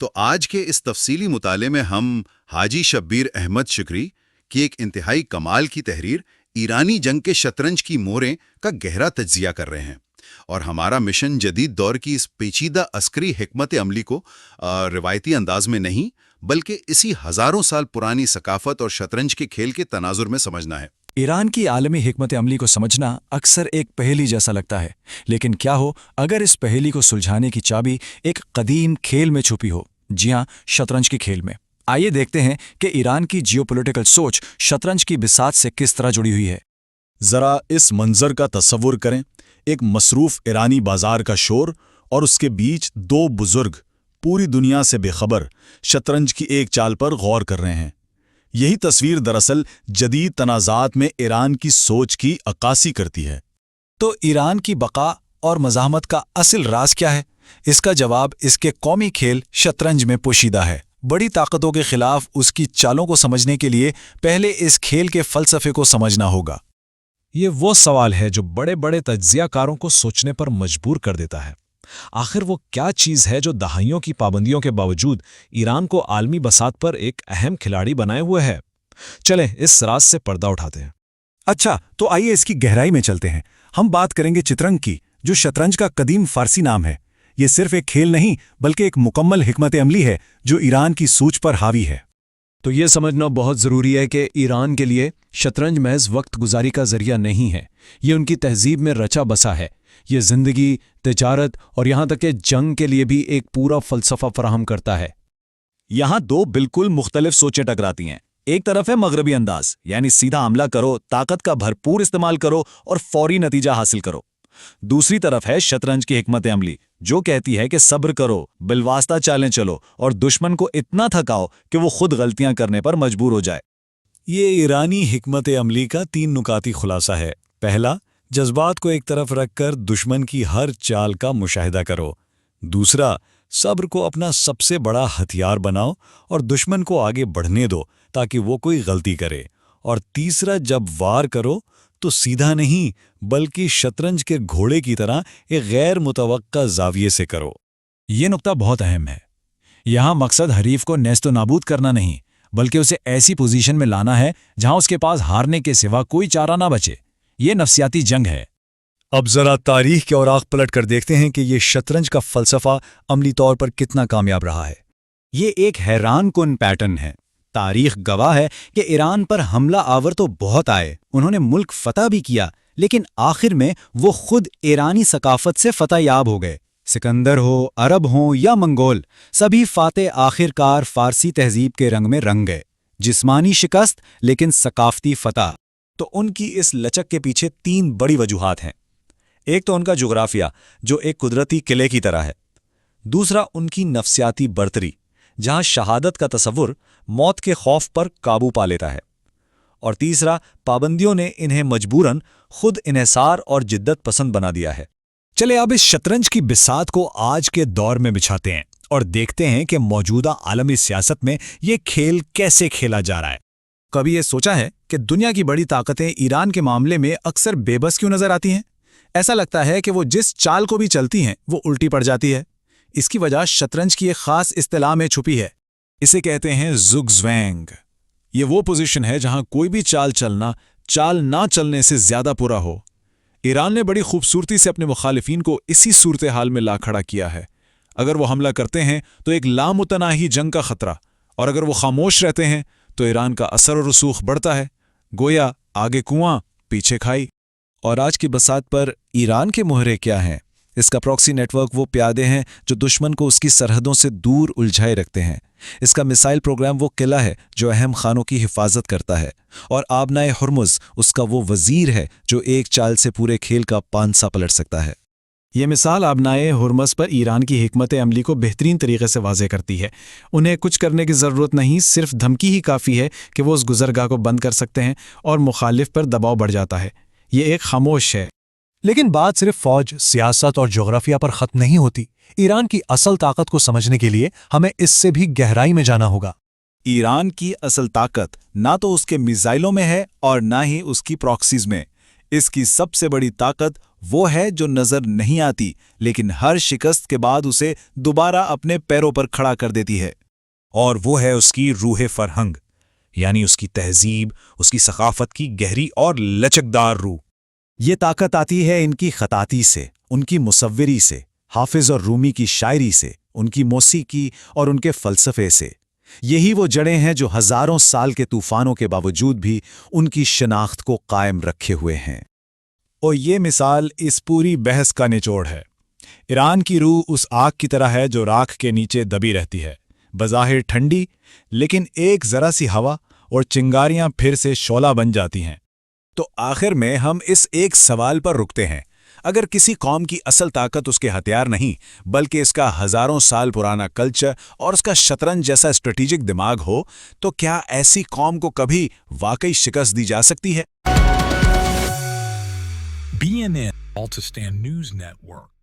تو آج کے اس تفصیلی مطالعے میں ہم حاجی شبیر احمد شکری کی ایک انتہائی کمال کی تحریر ایرانی جنگ کے شطرنج کی موریں کا گہرا تجزیہ کر رہے ہیں، اور ہمارا مشن جدید دور کی اس پیچیدہ عسکری حکمت عملی کو روایتی انداز میں نہیں بلکہ اسی ہزاروں سال پرانی ثقافت اور شطرنج کے کھیل کے تناظر میں سمجھنا ہے۔ ایران کی عالمی حکمت عملی کو سمجھنا اکثر ایک پہیلی جیسا لگتا ہے، لیکن کیا ہو اگر اس پہیلی کو سلجھانے کی چابی ایک قدیم کھیل میں چھپی ہو؟ جی ہاں، شطرنج کے کھیل میں۔ آئیے دیکھتے ہیں کہ ایران کی جیوپولیٹیکل سوچ شطرنج کی بساط سے کس طرح جڑی ہوئی ہے۔ ذرا اس منظر کا تصور کریں، ایک مصروف ایرانی بازار کا شور اور اس کے بیچ دو بزرگ پوری دنیا سے بے خبر شطرنج کی ایک چال پر غور کر رہے ہیں۔ یہی تصویر دراصل جدید تنازعات میں ایران کی سوچ کی عکاسی کرتی ہے۔ تو ایران کی بقا اور مزاحمت کا اصل راز کیا ہے؟ اس کا جواب اس کے قومی کھیل شطرنج میں پوشیدہ ہے۔ بڑی طاقتوں کے خلاف اس کی چالوں کو سمجھنے کے لیے پہلے اس کھیل کے فلسفے کو سمجھنا ہوگا۔ یہ وہ سوال ہے جو بڑے بڑے تجزیہ کاروں کو سوچنے پر مجبور کر دیتا ہے۔ آخر وہ کیا چیز ہے جو دہائیوں کی پابندیوں کے باوجود ایران کو عالمی بساط پر ایک اہم کھلاڑی بنائے ہوئے ہے؟ چلیں اس راز سے پردہ اٹھاتے ہیں۔ اچھا، تو آئیے اس کی گہرائی میں چلتے ہیں۔ ہم بات کریں گے چترنگ کی، جو شطرنج کا قدیم فارسی نام ہے۔ یہ صرف ایک کھیل نہیں بلکہ ایک مکمل حکمت عملی ہے جو ایران کی سوچ پر حاوی ہے۔ تو یہ سمجھنا بہت ضروری ہے کہ ایران کے لیے شطرنج محض وقت گزاری کا ذریعہ نہیں ہے، یہ ان کی تہذیب میں رچا بسا ہے۔ یہ زندگی، تجارت اور یہاں تک کہ جنگ کے لیے بھی ایک پورا فلسفہ فراہم کرتا ہے۔ یہاں دو بالکل مختلف سوچیں ٹکراتی ہیں۔ ایک طرف ہے مغربی انداز، یعنی سیدھا حملہ کرو، طاقت کا بھرپور استعمال کرو اور فوری نتیجہ حاصل کرو۔ دوسری طرف ہے شطرنج کی حکمت عملی، جو کہتی ہے کہ صبر کرو، بالواسطہ چالیں چلو اور دشمن کو اتنا تھکاؤ کہ وہ خود غلطیاں کرنے پر مجبور ہو جائے۔ یہ ایرانی حکمت عملی کا 3 نکاتی خلاصہ ہے۔ پہلا، جذبات کو ایک طرف رکھ کر دشمن کی ہر چال کا مشاہدہ کرو۔ دوسرا، صبر کو اپنا سب سے بڑا ہتھیار بناؤ اور دشمن کو آگے بڑھنے دو تاکہ وہ کوئی غلطی کرے۔ اور تیسرا، جب وار کرو تو سیدھا نہیں بلکہ شطرنج کے گھوڑے کی طرح ایک غیر متوقع زاویے سے کرو۔ یہ نقطہ بہت اہم ہے۔ یہاں مقصد حریف کو نیست و نابود کرنا نہیں بلکہ اسے ایسی پوزیشن میں لانا ہے جہاں اس کے پاس ہارنے کے سوا کوئی چارہ نہ بچے۔ یہ نفسیاتی جنگ ہے۔ اب ذرا تاریخ کے اوراق پلٹ کر دیکھتے ہیں کہ یہ شطرنج کا فلسفہ عملی طور پر کتنا کامیاب رہا ہے۔ یہ ایک حیران کن پیٹرن ہے۔ تاریخ گواہ ہے کہ ایران پر حملہ آور تو بہت آئے، انہوں نے ملک فتح بھی کیا، لیکن آخر میں وہ خود ایرانی ثقافت سے فتح یاب ہو گئے۔ سکندر ہو، عرب ہوں یا منگول، سبھی فاتح آخر کار فارسی تہذیب کے رنگ میں رنگ گئے۔ جسمانی شکست لیکن ثقافتی فتح۔ تو ان کی اس لچک کے پیچھے 3 بڑی وجوہات ہیں۔ ایک تو ان کا جغرافیہ، جو ایک قدرتی قلعے کی طرح ہے۔ دوسرا، ان کی نفسیاتی برتری، جہاں شہادت کا تصور موت کے خوف پر قابو پا لیتا ہے۔ اور تیسرا، پابندیوں نے انہیں مجبوراً خود انحصار اور جدت پسند بنا دیا ہے۔ چلے اب اس شطرنج کی بساط کو آج کے دور میں بچھاتے ہیں اور دیکھتے ہیں کہ موجودہ عالمی سیاست میں یہ کھیل کیسے کھیلا جا رہا ہے۔ کبھی یہ سوچا ہے کہ دنیا کی بڑی طاقتیں ایران کے معاملے میں اکثر بے بس کیوں نظر آتی ہیں؟ ایسا لگتا ہے کہ وہ جس چال کو بھی چلتی ہیں وہ الٹی پڑ جاتی ہے۔ اس کی وجہ شطرنج کی ایک خاص اصطلاح میں چھپی ہے۔ اسے کہتے ہیں زگ زوینگ۔ یہ وہ پوزیشن ہے جہاں کوئی بھی چال چلنا چال نہ چلنے سے زیادہ پورا ہو۔ ایران نے بڑی خوبصورتی سے اپنے مخالفین کو اسی صورتحال میں لا کھڑا کیا ہے۔ اگر وہ حملہ کرتے ہیں تو ایک لامتناہی جنگ کا خطرہ، اور اگر وہ خاموش رہتے ہیں تو ایران کا اثر و رسوخ بڑھتا ہے، گویا آگے کنواں پیچھے کھائی۔ اور آج کی بساط پر ایران کے مہرے کیا ہیں؟ اس کا پراکسی نیٹ ورک وہ پیادے ہیں جو دشمن کو اس کی سرحدوں سے دور الجھائے رکھتے ہیں۔ اس کا میسائل پروگرام وہ قلعہ ہے جو اہم خانوں کی حفاظت کرتا ہے، اور آبنائے ہرمز اس کا وہ وزیر ہے جو ایک چال سے پورے کھیل کا پانسا پلٹ سکتا ہے۔ یہ مثال آبنائے ہرمز پر ایران کی حکمت عملی کو بہترین طریقے سے واضح کرتی ہے۔ انہیں کچھ کرنے کی ضرورت نہیں، صرف دھمکی ہی کافی ہے کہ وہ اس گزرگاہ کو بند کر سکتے ہیں اور مخالف پر دباؤ بڑھ جاتا ہے۔ یہ ایک خاموش ہے۔ لیکن بات صرف فوج، سیاست اور جغرافیہ پر ختم نہیں ہوتی۔ ایران کی اصل طاقت کو سمجھنے کے لیے ہمیں اس سے بھی گہرائی میں جانا ہوگا۔ ایران کی اصل طاقت نہ تو اس کے میزائلوں میں ہے اور نہ ہی اس کی پراکسیز میں۔ اس کی سب سے بڑی طاقت وہ ہے جو نظر نہیں آتی لیکن ہر شکست کے بعد اسے دوبارہ اپنے پیروں پر کھڑا کر دیتی ہے۔ اور وہ ہے اس کی روح فرہنگ، یعنی اس کی تہذیب، اس کی ثقافت کی گہری اور لچکدار روح۔ یہ طاقت آتی ہے ان کی خطاطی سے، ان کی مصوری سے، حافظ اور رومی کی شاعری سے، ان کی موسیقی اور ان کے فلسفے سے۔ یہی وہ جڑیں ہیں جو ہزاروں سال کے طوفانوں کے باوجود بھی ان کی شناخت کو قائم رکھے ہوئے ہیں۔ اور یہ مثال اس پوری بحث کا نچوڑ ہے۔ ایران کی روح اس آگ کی طرح ہے جو راکھ کے نیچے دبی رہتی ہے، بظاہر ٹھنڈی، لیکن ایک ذرا سی ہوا اور چنگاریاں پھر سے شعلہ بن جاتی ہیں۔ تو آخر میں ہم اس ایک سوال پر رکتے ہیں، اگر کسی قوم کی اصل طاقت اس کے ہتھیار نہیں بلکہ اس کا ہزاروں سال پرانا کلچر اور اس کا شطرنج جیسا اسٹریٹجک دماغ ہو، تو کیا ایسی قوم کو کبھی واقعی شکست دی جا سکتی ہے؟ BNN Baltistan News Network.